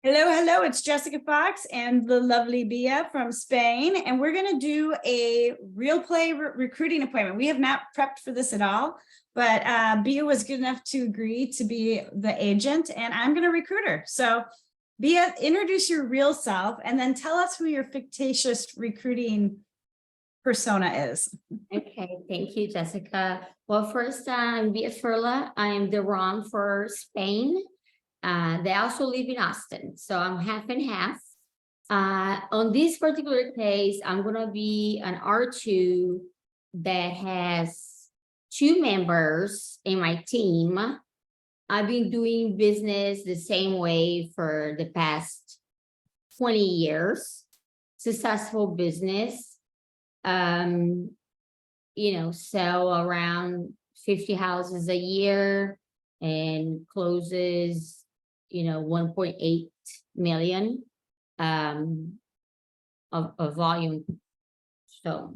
Hello, hello, it's Jessica Fox and the lovely Bia from Spain, and we're going to do a real play recruiting appointment. We have not prepped for this at all, but Bia was good enough to agree to be the agent, and I'm going to recruit her. So Bia, introduce your real self and then tell us who your fictitious recruiting persona is. Okay, thank you, Jessica. Well, first, I'm Bia Ferla. I'm the ROM for Spain. They also live in Austin, so I'm half and half. On this particular case, I'm gonna be an R2 that has 2 members in my team. I've been doing business the same way for the past 20 years, successful business. Sell around 50 houses a year and closes 1.8 million of volume. So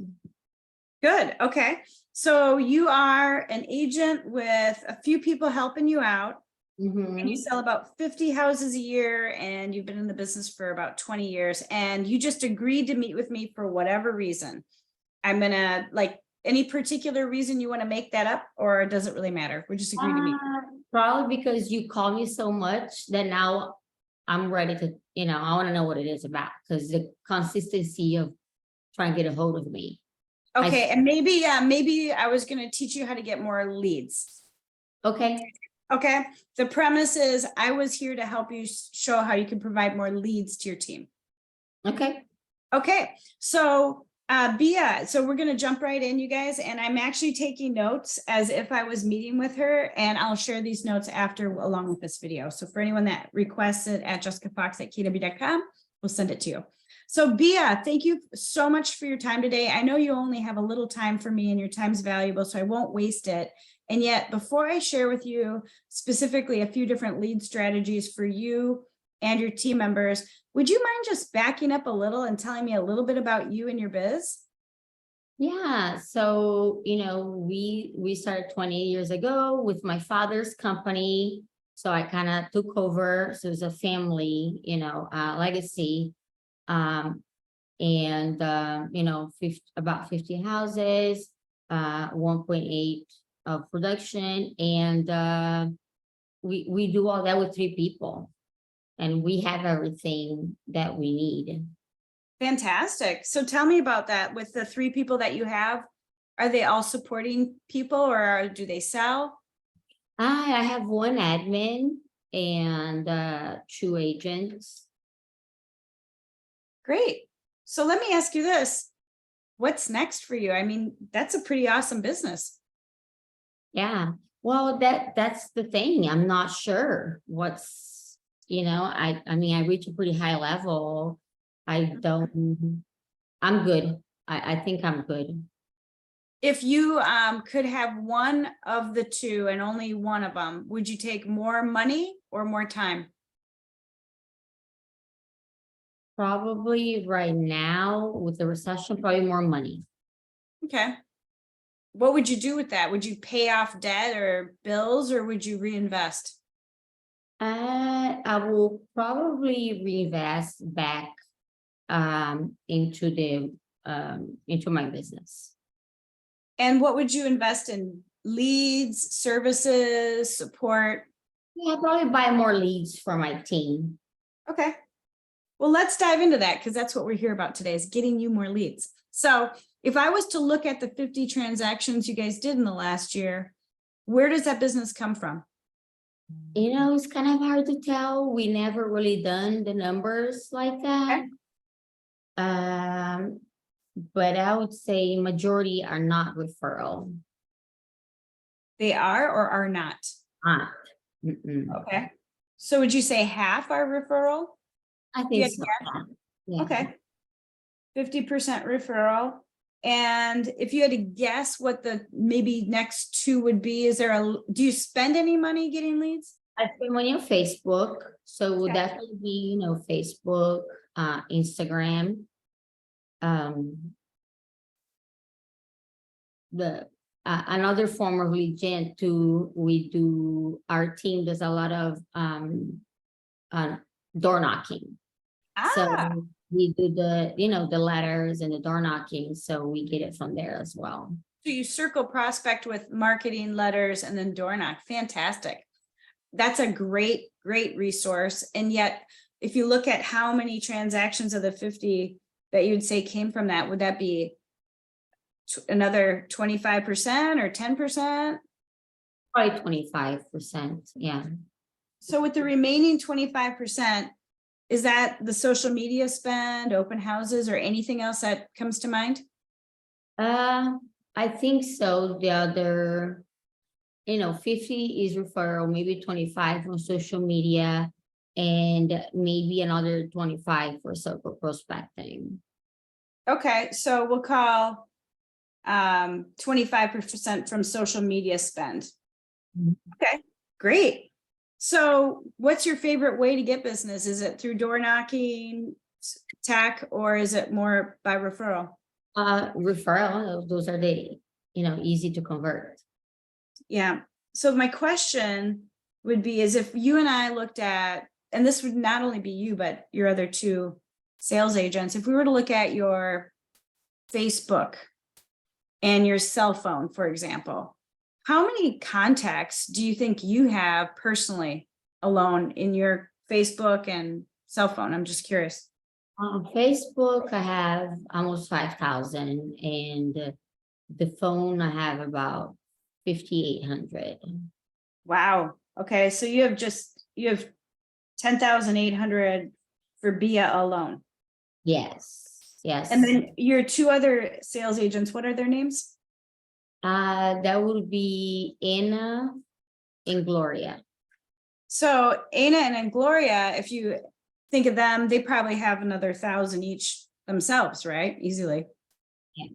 good. Okay, so you are an agent with a few people helping you out. And you sell about 50 houses a year, and you've been in the business for about 20 years, and you just agreed to meet with me for whatever reason. I'm gonna, like, any particular reason you want to make that up, or does it really matter? We just agreed to meet. Probably because you call me so much that now I'm ready to, I want to know what it is about, because the consistency of trying to get a hold of me. Okay, and maybe I was going to teach you how to get more leads. Okay. Okay, the premise is I was here to help you show how you can provide more leads to your team. Okay. Okay, so Bia, so we're going to jump right in, you guys, and I'm actually taking notes as if I was meeting with her, and I'll share these notes after along with this video. So for anyone that requests it at JessicaFox@kw.com, we'll send it to you. So Bia, thank you so much for your time today. I know you only have a little time for me, and your time's valuable, so I won't waste it. And yet, before I share with you specifically a few different lead strategies for you and your team members, would you mind just backing up a little and telling me a little bit about you and your biz? Yeah, so we started 20 years ago with my father's company. So I kind of took over. So it was a family, legacy. About 50 houses, 1.8 of production, and we do all that with 3 people, and we have everything that we need. Fantastic. So tell me about that. With the 3 people that you have, are they all supporting people, or do they sell? I have 1 admin and 2 agents. Great. So let me ask you this. What's next for you? I mean, that's a pretty awesome business. Yeah. Well, that's the thing. I'm not sure what's, I mean, I reach a pretty high level. I'm good. I think I'm good. If you could have one of the 2 and only one of them, would you take more money or more time? Probably right now with the recession, probably more money. Okay. What would you do with that? Would you pay off debt or bills, or would you reinvest? I will probably reinvest back into my business. And what would you invest in? Leads, services, support? Yeah, I'll probably buy more leads for my team. Okay. Well, let's dive into that, because that's what we're here about today, is getting you more leads. So if I was to look at the 50 transactions you guys did in the last year, where does that business come from? It's kind of hard to tell. We never really done the numbers like that. Okay. But I would say majority are not referral. They are or are not? Not. Okay. So would you say half are referral? I think so. Yeah. Okay. 50% referral. And if you had to guess what the maybe next 2 would be, do you spend any money getting leads? I spend money on Facebook. So it would definitely be, Facebook, Instagram. Another form of lead gen too, our team does a lot of door knocking. So Ah, we do the, the letters and the door knocking, so we get it from there as well. so you circle prospect with marketing letters and then door knock. Fantastic. That's a great, great resource. And yet, if you look at how many transactions of the 50 that you'd say came from that, would that be another 25% or 10%? Probably 25%, yeah. So with the remaining 25%, is that the social media spend, open houses, or anything else that comes to mind? I think so. The other, 50 is referral, maybe 25 from social media, and maybe another 25 for circle prospecting. Okay, so we'll call 25% from social media spend. Mhm. Okay, great. So what's your favorite way to get business? Is it through door knocking, tech, or is it more by referral? Referral, those are the, easy to convert. Yeah. So my question would be is if you and I looked at, and this would not only be you, but your other two sales agents, if we were to look at your Facebook and your cell phone, for example, how many contacts do you think you have personally alone in your Facebook and cell phone? I'm just curious. On Facebook, I have almost 5,000, and the phone I have about 5,800. Wow. Okay. So you have 10,800 for Bia alone. Yes, yes. And then your two other sales agents, what are their names? That would be Anna and Gloria. So Anna and Gloria, if you think of them, they probably have another 1,000 each themselves, right? Easily. Yeah.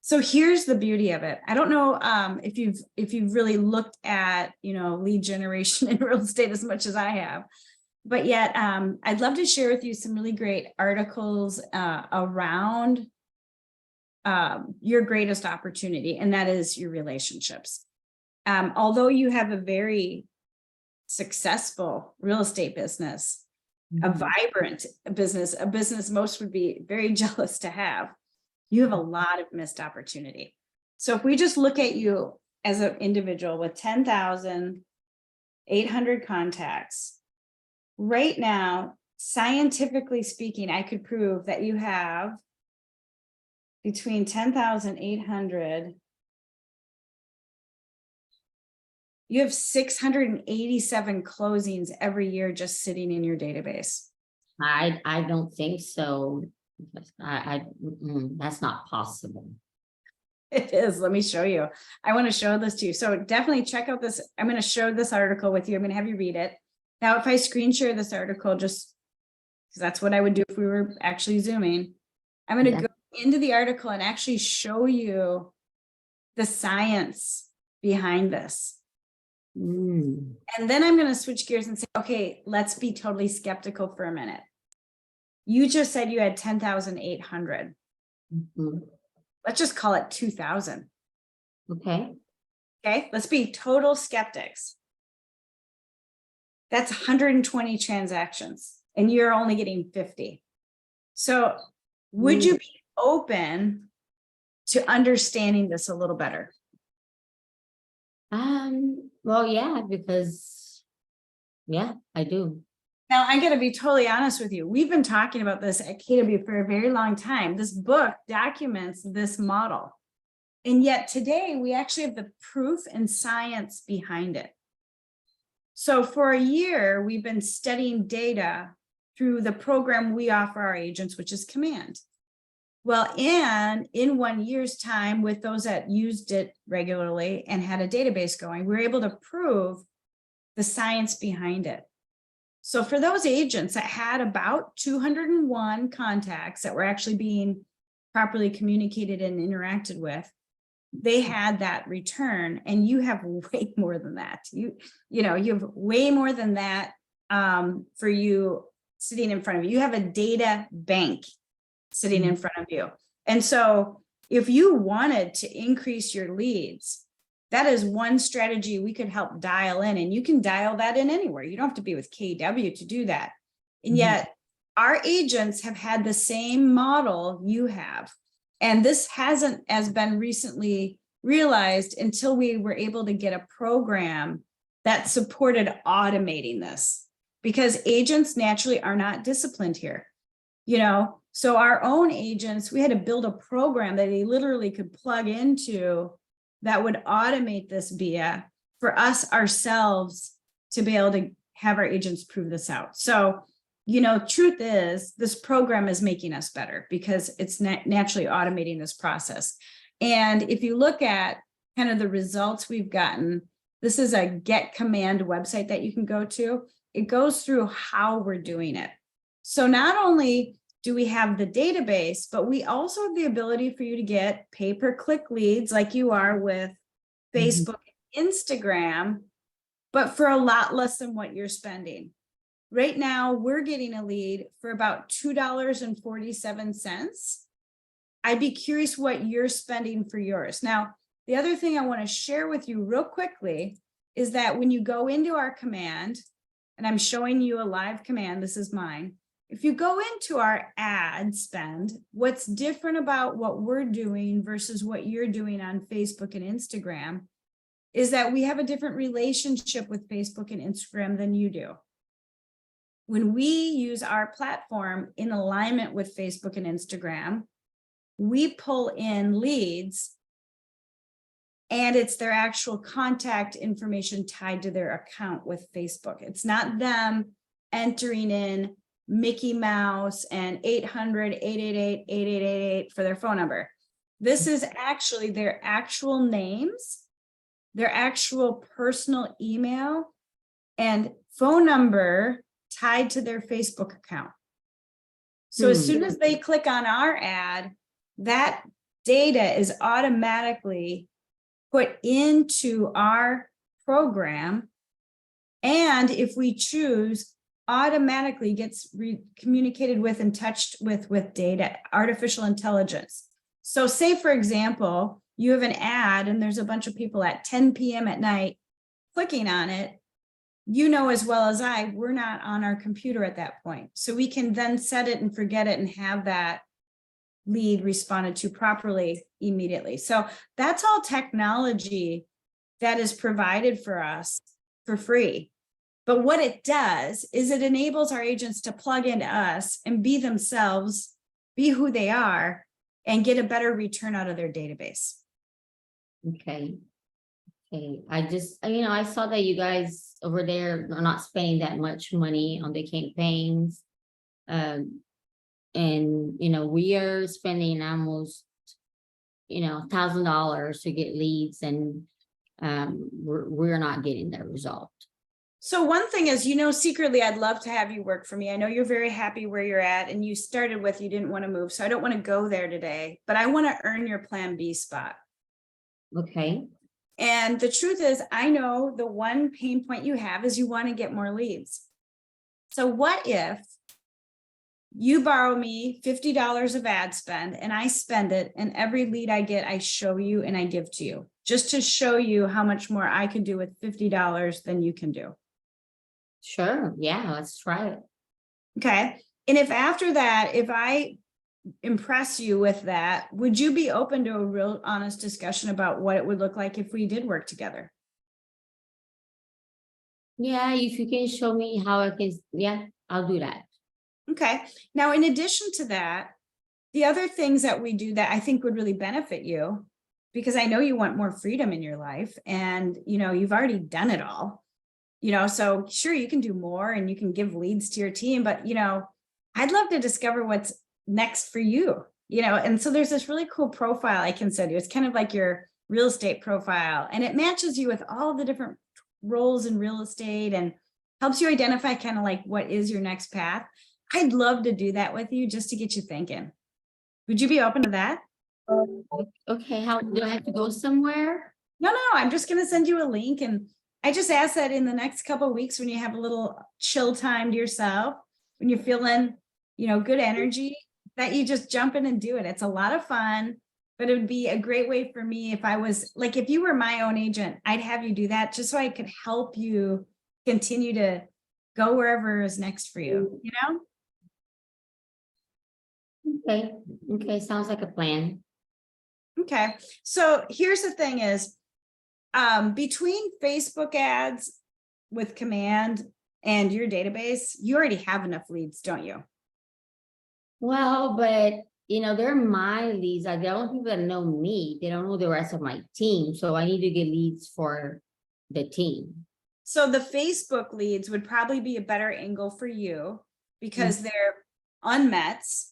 So here's the beauty of it. I don't know if you've really looked at, lead generation in real estate as much as I have, but yet I'd love to share with you some really great articles around your greatest opportunity, and that is your relationships. Although you have a very successful real estate business, a vibrant business, a business most would be very jealous to have, you have a lot of missed opportunity. So if we just look at you as an individual with 10,800 contacts, right now, scientifically speaking, I could prove that you have between 10,800, you have 687 closings every year just sitting in your database. I don't think so. That's not possible. It is. Let me show you. I want to show this to you. So definitely check out this. I'm going to show this article with you. I'm going to have you read it. Now, if I screen share this article, just because that's what I would do if we were actually Zooming, I'm going to go into the article and actually show you the science behind this. And then I'm going to switch gears and say, okay, let's be totally skeptical for a minute. You just said you had 10,800. Let's just call it 2,000. Okay. Okay, let's be total skeptics. That's 120 transactions, and you're only getting 50. So would you be open to understanding this a little better? Well, yeah, because I do. Now, I'm going to be totally honest with you. We've been talking about this at KW for a very long time. This book documents this model. And yet today we actually have the proof and science behind it. So for a year, we've been studying data through the program we offer our agents, which is Command. Well, and in 1 year's time, with those that used it regularly and had a database going, we were able to prove the science behind it. So for those agents that had about 201 contacts that were actually being properly communicated and interacted with, they had that return, and you have way more than that. You have way more than that for you sitting in front of you. You have a data bank sitting in front of you. And so if you wanted to increase your leads, that is one strategy we could help dial in, and you can dial that in anywhere. You don't have to be with KW to do that. And yet our agents have had the same model you have. And this hasn't as been recently realized until we were able to get a program that supported automating this, because agents naturally are not disciplined here. So our own agents, we had to build a program that they literally could plug into that would automate this via for us ourselves to be able to have our agents prove this out. So, truth is this program is making us better because it's naturally automating this process. And if you look at kind of the results we've gotten, this is a get command website that you can go to. It goes through how we're doing it. So not only do we have the database, but we also have the ability for you to get pay-per-click leads like you are with Facebook, Instagram, but for a lot less than what you're spending. Right now, we're getting a lead for about $2.47. I'd be curious what you're spending for yours. Now, the other thing I want to share with you real quickly is that when you go into our command, and I'm showing you a live command, this is mine. If you go into our ad spend, what's different about what we're doing versus what you're doing on Facebook and Instagram is that we have a different relationship with Facebook and Instagram than you do. When we use our platform in alignment with Facebook and Instagram, we pull in leads and it's their actual contact information tied to their account with Facebook. It's not them entering in Mickey Mouse and 800-888-8888 for their phone number. This is actually their actual names, their actual personal email and phone number tied to their Facebook account. So as soon as they click on our ad, that data is automatically put into our program. And if we choose, automatically gets communicated with and touched with data, artificial intelligence. So say, for example, you have an ad and there's a bunch of people at 10 p.m. at night clicking on it. As well as we're not on our computer at that point. So we can then set it and forget it and have that lead responded to properly immediately. So that's all technology that is provided for us for free. But what it does is it enables our agents to plug into us and be themselves, be who they are, and get a better return out of their database. Okay. I saw that you guys over there are not spending that much money on the campaigns. We are spending almost, $1,000 to get leads, and we're not getting that result. So one thing is, secretly, I'd love to have you work for me. I know you're very happy where you're at, and you started with, you didn't want to move. So I don't want to go there today, but I want to earn your plan B spot. Okay. And the truth is, I know the one pain point you have is you want to get more leads. So what if you borrow me $50 of ad spend and I spend it, and every lead I get, I show you and I give to you, just to show you how much more I can do with $50 than you can do. Sure. Yeah, let's try it. Okay. And if after that, if I impress you with that, would you be open to a real honest discussion about what it would look like if we did work together? Yeah, if you can show me how I can, I'll do that. Okay. Now, in addition to that, the other things that we do that I think would really benefit you, because I know you want more freedom in your life and, you've already done it all, so sure, you can do more and you can give leads to your team, but, I'd love to discover what's next for you, and so there's this really cool profile I can send you. It's kind of like your real estate profile, and it matches you with all the different roles in real estate and helps you identify kind of like what is your next path. I'd love to do that with you just to get you thinking. Would you be open to that? Okay, how do I have to go somewhere? No, I'm just going to send you a link, and I just ask that in the next couple of weeks when you have a little chill time to yourself, when you're feeling, good energy, that you just jump in and do it. It's a lot of fun, but it would be a great way for me if I was like, if you were my own agent, I'd have you do that just so I could help you continue to go wherever is next for you, you know? Okay, okay, sounds like a plan. Okay, so here's the thing is, between Facebook ads with command and your database, you already have enough leads, don't you? Well, but you know, they're my leads. Like, the only people that know me, they don't know the rest of my team. So I need to get leads for the team. So the Facebook leads would probably be a better angle for you because they're unmets.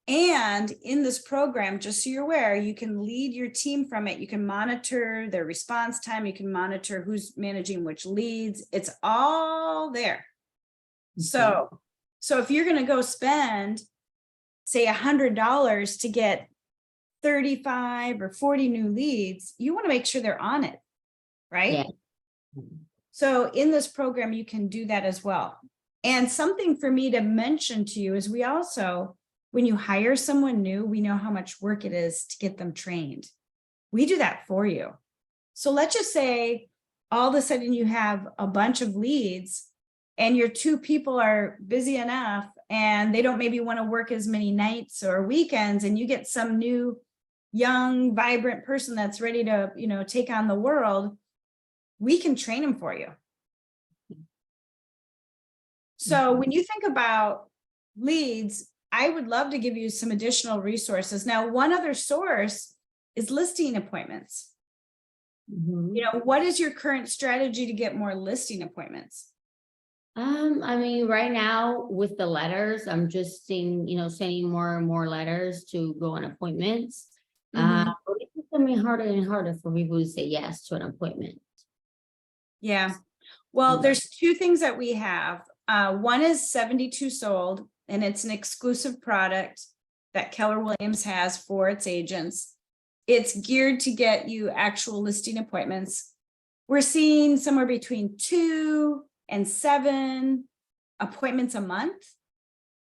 And in this program, just so you're aware, you can lead your team from it. You can monitor their response time. You can monitor who's managing which leads. It's all there. So if you're going to go spend, say, $100 to get 35 or 40 new leads, you want to make sure they're on it, right? Yeah. So in this program, you can do that as well. And something for me to mention to you is we also, when you hire someone new, we know how much work it is to get them trained. We do that for you. So let's just say all of a sudden you have a bunch of leads and your two people are busy enough and they don't maybe want to work as many nights or weekends, and you get some new young, vibrant person that's ready to, you know, take on the world. We can train them for you. So when you think about leads, I would love to give you some additional resources. Now, one other source is listing appointments. You know, what is your current strategy to get more listing appointments? I mean, right now with the letters, I'm just sending more and more letters to go on appointments. But it's becoming harder and harder for people to say yes to an appointment. Yeah. Well, there's two things that we have. One is 72 Sold, and it's an exclusive product that Keller Williams has for its agents. It's geared to get you actual listing appointments. We're seeing somewhere between 2 and 7 appointments a month.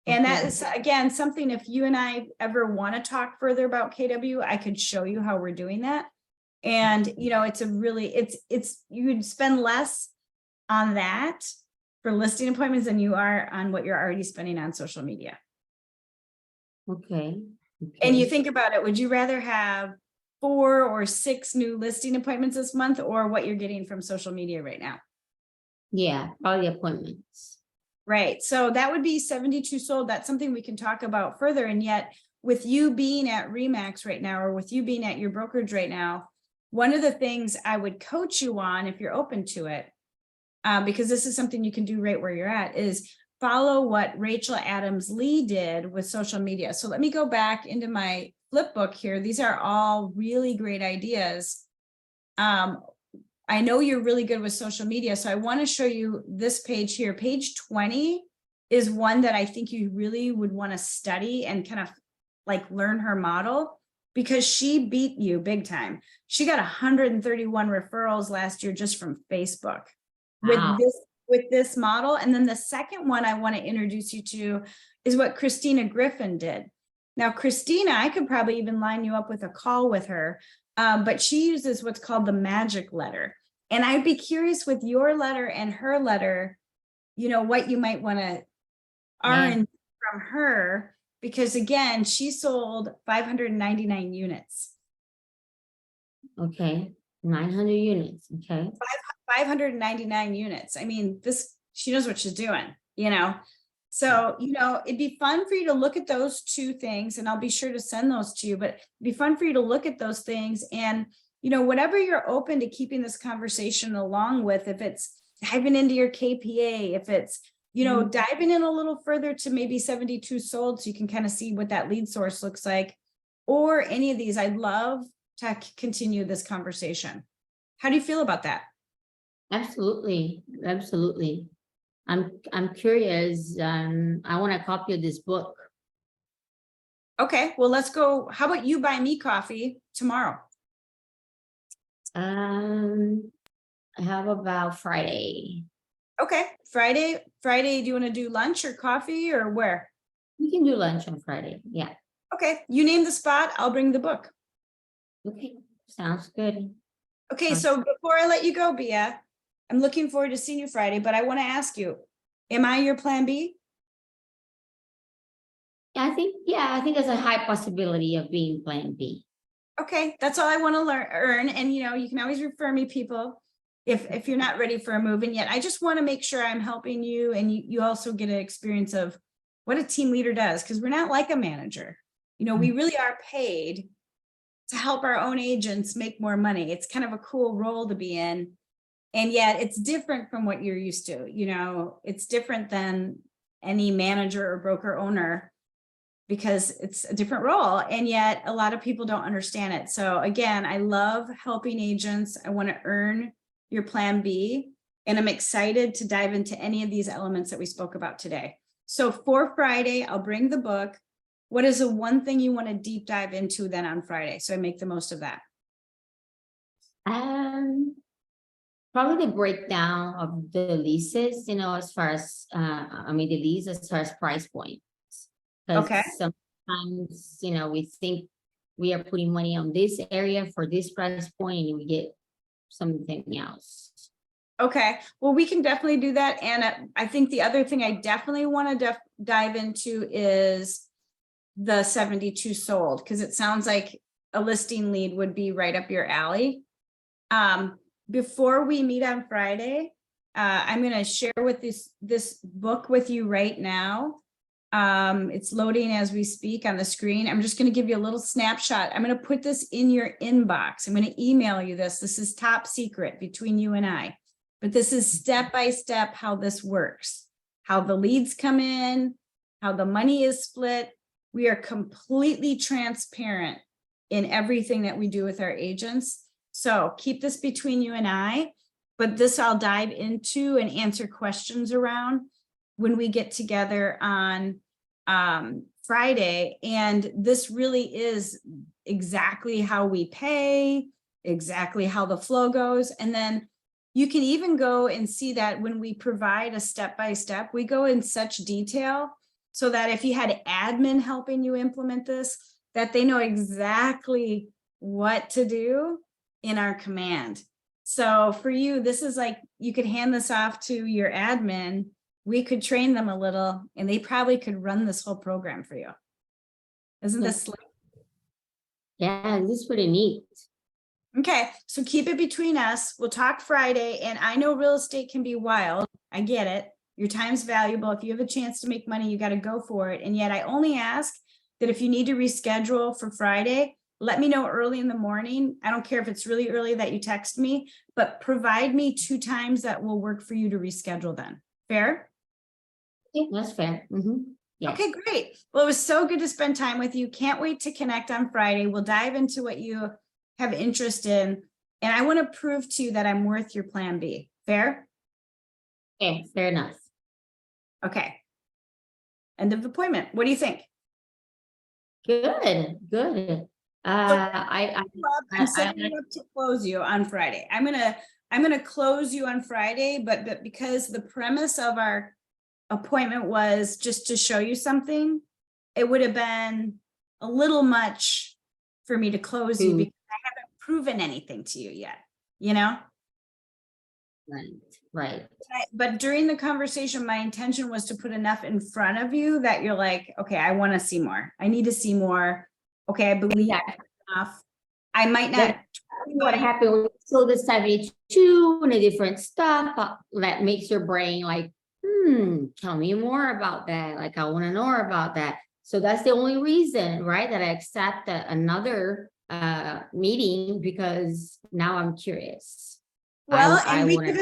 And that is, again, something, if you and I ever want to talk further about KW, I could show you how we're doing that. And, you know, it's a really, you would spend less on that for listing appointments than you are on what you're already spending on social media. Okay. And you think about it, would you rather have 4 or 6 new listing appointments this month, or what you're getting from social media right now? Yeah, probably appointments. Right. So that would be 72 Sold. That's something we can talk about further. And yet with you being at Remax right now, or with you being at your brokerage right now, one of the things I would coach you on, if you're open to it, because this is something you can do right where you're at, is follow what Rachel Adams Lee did with social media. So let me go back into my flip book here. These are all really great ideas. I know you're really good with social media, so I want to show you this page here. Page 20 is one that I think you really would want to study and kind of like learn her model, because she beat you big time. She got 131 referrals last year just from Facebook. Wow. with this model. And then the second one I want to introduce you to is what Christina Griffin did. Now, Christina, I could probably even line you up with a call with her, but she uses what's called the magic letter. And I'd be curious with your letter and her letter, you know, what you might want to earn from her, because again, she sold 599 units. Okay, 900 units. Okay. 599 units. I mean, she knows what she's doing, you know? So, you know, it'd be fun for you to look at those two things, and I'll be sure to send those to you, but it'd be fun for you to look at those things. And, you know, whatever you're open to keeping this conversation along with, if it's diving into your KPA, if it's, you know, diving in a little further to maybe 72 Sold, so you can kind of see what that lead source looks like, or any of these, I'd love to continue this conversation. How do you feel about that? Absolutely. Absolutely. I'm curious. I want a copy of this book. Okay, well, let's go. How about you buy me coffee tomorrow? How about Friday? Okay, Friday, do you want to do lunch or coffee, or where? We can do lunch on Friday. Yeah. Okay, you name the spot, I'll bring the book. Okay, sounds good. Okay, so before I let you go, Bia, I'm looking forward to seeing you Friday, but I want to ask you, Am I your plan B? I think there's a high possibility of being plan B. Okay, that's all I want to earn. And you can always refer me people if you're not ready for a move. And yet I just want to make sure I'm helping you, and you also get an experience of what a team leader does, because we're not like a manager. We really are paid to help our own agents make more money. It's kind of a cool role to be in. And yet it's different from what you're used to. It's different than any manager or broker owner, because it's a different role. And yet a lot of people don't understand it. So again, I love helping agents. I want to earn your plan B, and I'm excited to dive into any of these elements that we spoke about today. So for Friday, I'll bring the book. What is the one thing you want to deep dive into then on Friday, so I make the most of that? Probably the breakdown of the leases, as far as, the lease as far as price points. Okay. Sometimes, we think we are putting money on this area for this price point, and we get something else. Okay, well, we can definitely do that. And I think the other thing I definitely want to dive into is the 72 sold, because it sounds like a listing lead would be right up your alley. Before we meet on Friday, I'm going to share with this book with you right now. It's loading as we speak on the screen. I'm just going to give you a little snapshot. I'm going to put this in your inbox. I'm going to email you this. This is top secret between you and I, but this is step-by-step how this works, how the leads come in, how the money is split. We are completely transparent in everything that we do with our agents. So keep this between you and I, but this I'll dive into and answer questions around when we get together on Friday. And this really is exactly how we pay, exactly how the flow goes. And then you can even go and see that when we provide a step-by-step, we go in such detail so that if you had admin helping you implement this, that they know exactly what to do in our command. So for you, this is like, you could hand this off to your admin. We could train them a little, and they probably could run this whole program for you. Isn't this slick? Yeah, this is pretty neat. Okay, so keep it between us. We'll talk Friday, and I know real estate can be wild. I get it. Your time's valuable. If you have a chance to make money, you got to go for it. And yet I only ask that if you need to reschedule for Friday, let me know early in the morning. I don't care if it's really early that you text me, but provide me 2 times that will work for you to reschedule then. Fair? Yeah, that's fair. Yeah. Okay, great. Well, it was so good to spend time with you. Can't wait to connect on Friday. We'll dive into what you have interest in. And I want to prove to you that I'm worth your plan B. Fair? Okay, fair enough. Okay. End of appointment. What do you think? Good. I'm setting you up to close you on Friday. I'm gonna close you on Friday, but because the premise of our appointment was just to show you something, it would have been a little much for me to close you because I haven't proven anything to you yet, Right. But during the conversation, my intention was to put enough in front of you that you're like, okay, I want to see more. I need to see more. Okay, I believe enough. I might not. What happened with so the 72 and the different stuff that makes your brain like, tell me more about that. Like, I want to know about that. So that's the only reason, right, that I accept another meeting, because now I'm curious. Well, and we could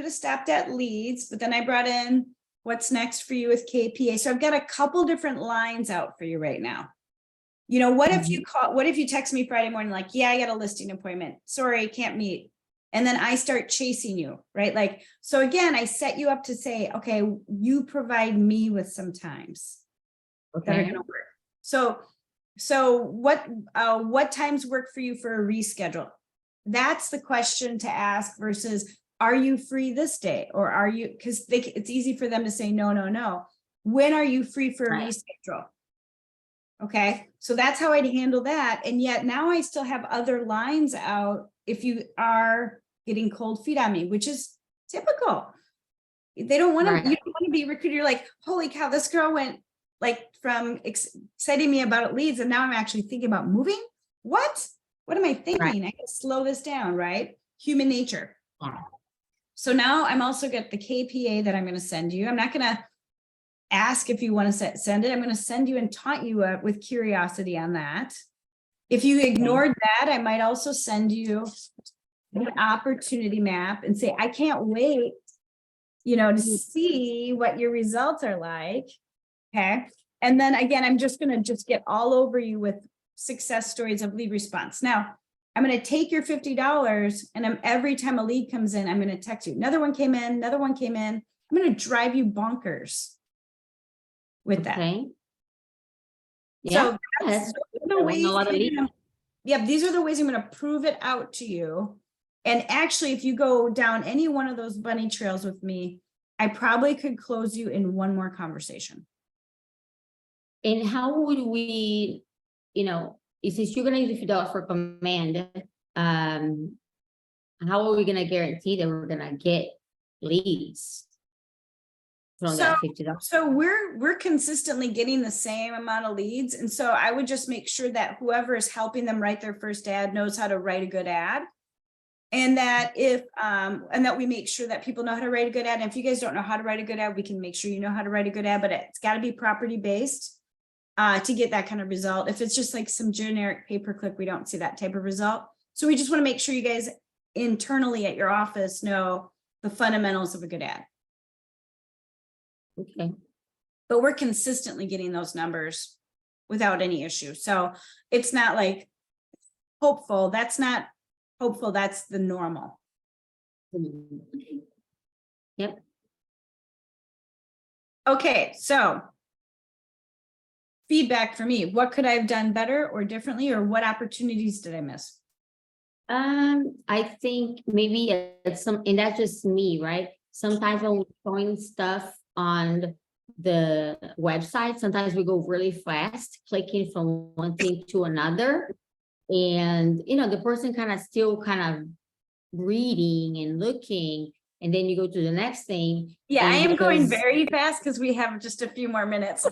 have stopped at leads, but then I brought in what's next for you with KPA. So I've got a couple different lines out for you right now. What if you text me Friday morning, like, yeah, I got a listing appointment. Sorry, can't meet. And then I start chasing you, right? Like, so again, I set you up to say, okay, you provide me with some times that are going to work. So what times work for you for a reschedule? That's the question to ask versus, are you free this day? Or are you, because it's easy for them to say, no. When are you free for a reschedule? Okay, so that's how I'd handle that. And yet now I still have other lines out if you are getting cold feet on me, which is typical. They don't want to, Right. you don't want to be recruited. You're like, holy cow, this girl went like from exciting me about leads. And now I'm actually thinking about moving. What am I thinking? I can slow this down, right? Human nature. Yeah. So now I'm also got the KPA that I'm going to send you. I'm not going to ask if you want to send it. I'm going to send you and taunt you with curiosity on that. If you ignored that, I might also send you an opportunity map and say, I can't wait, to see what your results are like. Okay. And then again, I'm just going to get all over you with success stories of lead response. Now, I'm going to take your $50 and every time a lead comes in, I'm going to text you. Another one came in, another one came in. I'm going to drive you bonkers with that. Okay. So Yeah. that's the ways. Yep, these are the ways I'm going to prove it out to you. And actually, if you go down any one of those bunny trails with me, I probably could close you in one more conversation. And how would we, since you're gonna use $50 for command, how are we gonna guarantee that we're gonna get leads from that $50? So we're consistently getting the same amount of leads. And so I would just make sure that whoever is helping them write their first ad knows how to write a good ad. And that and that we make sure that people know how to write a good ad. And if you guys don't know how to write a good ad, we can make sure you know how to write a good ad, but it's got to be property based to get that kind of result. If it's just like some generic pay-per-click, we don't see that type of result. So we just want to make sure you guys internally at your office know the fundamentals of a good ad. Okay. But we're consistently getting those numbers without any issue. So it's not like hopeful. That's not hopeful. That's the normal. Yep. Okay. So feedback for me. What could I have done better or differently, or what opportunities did I miss? I think maybe and that's just me, right? Sometimes when we're showing stuff on the website, sometimes we go really fast, clicking from one thing to another. And, the person still reading and looking, and then you go to the next thing. Yeah, I am going very fast because we have just a few more minutes.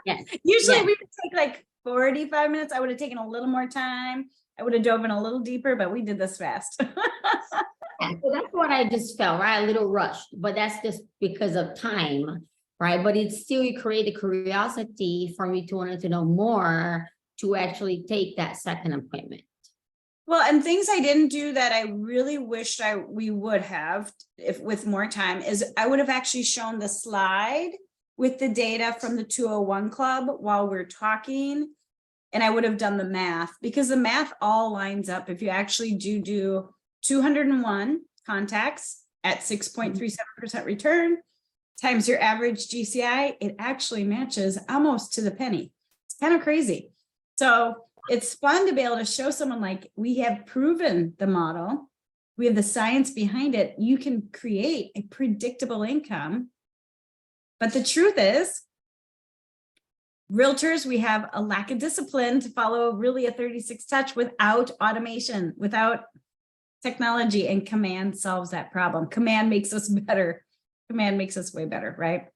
Yeah. Usually we would take like 45 minutes. I would have taken a little more time. I would have dove in a little deeper, but we did this fast. Yeah, so that's what I just felt, right? A little rushed, but that's just because of time, right? But it still created curiosity for me to want to know more to actually take that second appointment. Well, and things I didn't do that I really wished we would have, if with more time, is I would have actually shown the slide with the data from the 201 Club while we're talking. And I would have done the math, because the math all lines up. If you actually do 201 contacts at 6.37% return times your average GCI, it actually matches almost to the penny. It's kind of crazy. So it's fun to be able to show someone like, we have proven the model. We have the science behind it. You can create a predictable income. But the truth is, realtors, we have a lack of discipline to follow really a 36 touch without automation, without technology, and command solves that problem. Command makes us better. Command makes us way better, right?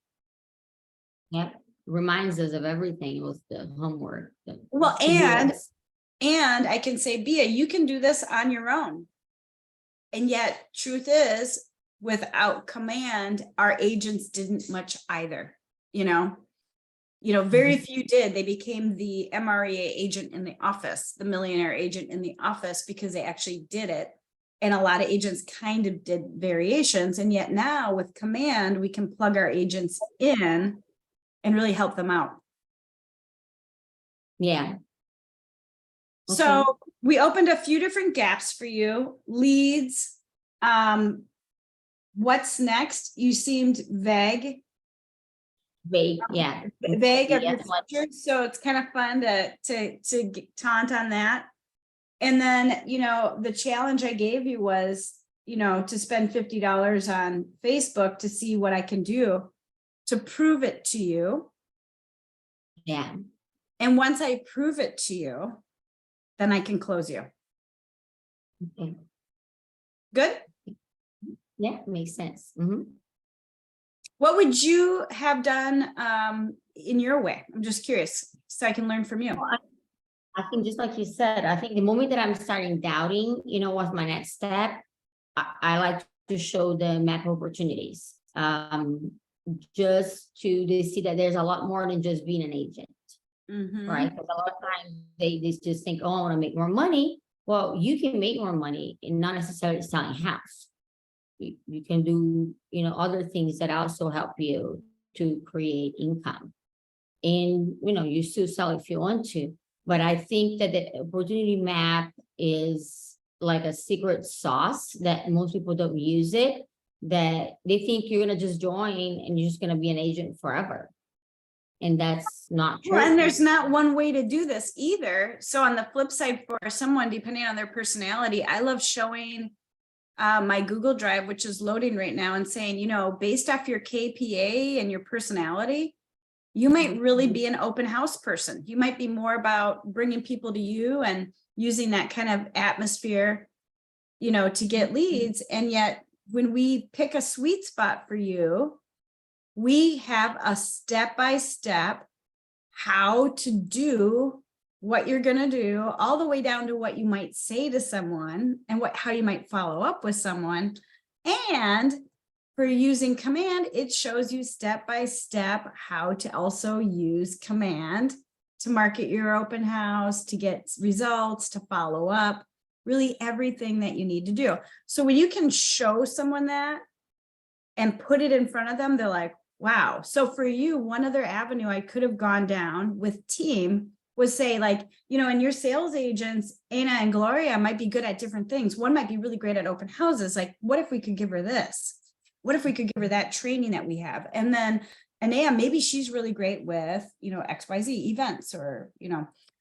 Yep. Reminds us of everything. It was the homework. Well, and I can say, Bia, you can do this on your own. And yet, truth is, without command, our agents didn't much either, very few did. They became the MREA agent in the office, the millionaire agent in the office, because they actually did it. And a lot of agents kind of did variations. And yet now with command, we can plug our agents in and really help them out. Yeah. Okay. So we opened a few different gaps for you. Leads. What's next? You seemed vague. Yeah. Vague of your future. So it's kind of fun to taunt on that. And then, the challenge I gave you was, to spend $50 on Facebook to see what I can do to prove it to you. Yeah. And once I prove it to you, then I can close you. Okay. Good? Yeah, makes sense. Mm-hmm. What would you have done in your way? I'm just curious, so I can learn from you. Well, I think just like you said, I think the moment that I'm starting doubting, what's my next step, I like to show the map of opportunities. Just to see that there's a lot more than just being an agent, right? Because a lot of times they just think, oh, I want to make more money. Well, you can make more money and not necessarily selling house. You can do, other things that also help you to create income. And, you still sell if you want to. But I think that the opportunity map is like a secret sauce that most people don't use it, that they think you're going to just join and you're just going to be an agent forever. And that's not true. Well, and there's not one way to do this either. So on the flip side, for someone, depending on their personality, I love showing my Google Drive, which is loading right now, and saying, based off your KPA and your personality, you might really be an open house person. You might be more about bringing people to you and using that kind of atmosphere, to get leads. And yet when we pick a sweet spot for you, we have a step-by-step how to do what you're going to do, all the way down to what you might say to someone and how you might follow up with someone. And for using command, it shows you step-by-step how to also use command to market your open house, to get results, to follow up, really everything that you need to do. So when you can show someone that and put it in front of them, they're like, wow. So for you, one other avenue I could have gone down with team was say, like, and your sales agents, Anna and Gloria, might be good at different things. One might be really great at open houses. Like, what if we could give her this? What if we could give her that training that we have? And then Anna, maybe she's really great with, XYZ events or,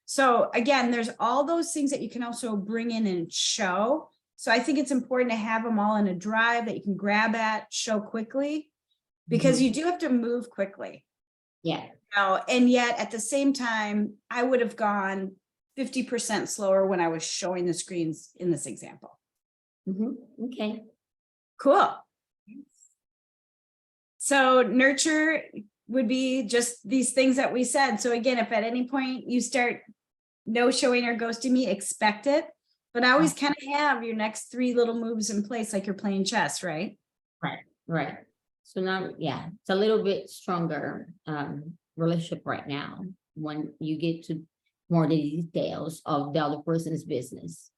so again, there's all those things that you can also bring in and show. So I think it's important to have them all in a drive that you can grab at, show quickly, because you do have to move quickly. Yeah. And yet at the same time, I would have gone 50% slower when I was showing the screens in this example. Okay. Cool. So nurture would be just these things that we said. So again, if at any point you start no showing or ghosting me, expect it. But I always kind of have your next 3 little moves in place, like you're playing chess, right? Right. So now, yeah, it's a little bit stronger relationship right now when you get to more the details of the other person's business.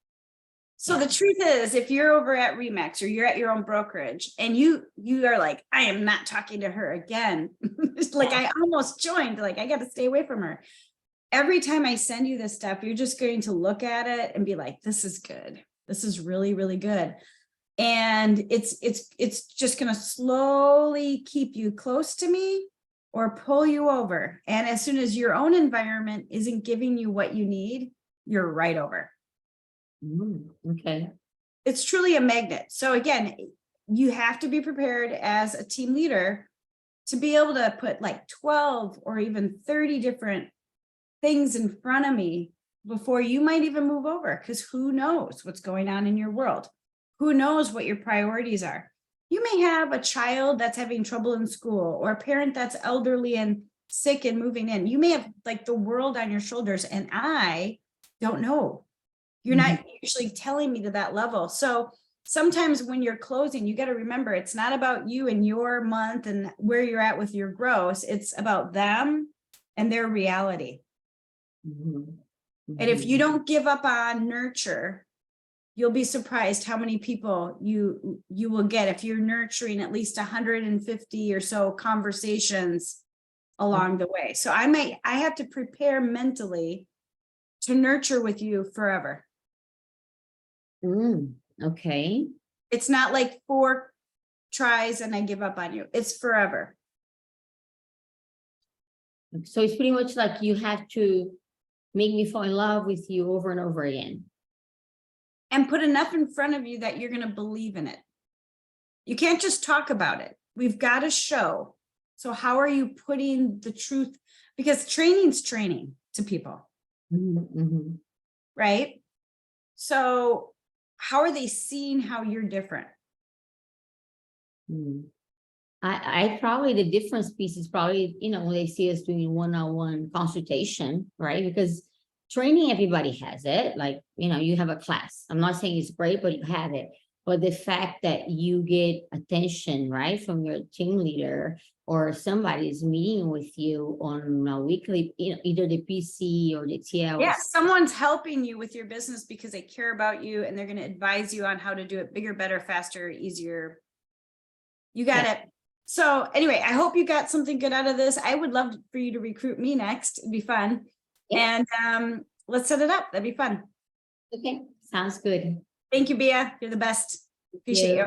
So the truth is, if you're over at Remax or you're at your own brokerage and you are like, I am not talking to her again. Like I almost joined, like I got to stay away from her. Every time I send you this stuff, you're just going to look at it and be like, this is good. This is really, really good. And it's just going to slowly keep you close to me or pull you over. And as soon as your own environment isn't giving you what you need, you're right over. Okay. It's truly a magnet. So again, you have to be prepared as a team leader to be able to put like 12 or even 30 different things in front of me before you might even move over, because who knows what's going on in your world? Who knows what your priorities are? You may have a child that's having trouble in school or a parent that's elderly and sick and moving in. You may have like the world on your shoulders, and I don't know. You're not usually telling me to that level. So sometimes when you're closing, you got to remember it's not about you and your month and where you're at with your gross. It's about them and their reality. And if you don't give up on nurture, you'll be surprised how many people you will get if you're nurturing at least 150 or so conversations along the way. So I have to prepare mentally to nurture with you forever. Okay. It's not like 4 tries and I give up on you. It's forever. So it's pretty much like you have to make me fall in love with you over and over again. And put enough in front of you that you're going to believe in it. You can't just talk about it. We've got to show. So how are you putting the truth? Because training's training to people. Right? So how are they seeing how you're different? I probably the difference piece is probably, you know, when they see us doing one-on-one consultation, right? Because training, everybody has it, like, you know, you have a class. I'm not saying it's great, but you have it. But the fact that you get attention, right, from your team leader or somebody's meeting with you on a weekly, you know, either the PC or the TL. Yeah, someone's helping you with your business because they care about you and they're going to advise you on how to do it bigger, better, faster, easier. You got it. So anyway, I hope you got something good out of this. I would love for you to recruit me next. It'd be fun. Yeah. And let's set it up. That'd be fun. Okay, sounds good. Thank you, Bia. You're the best. Appreciate you.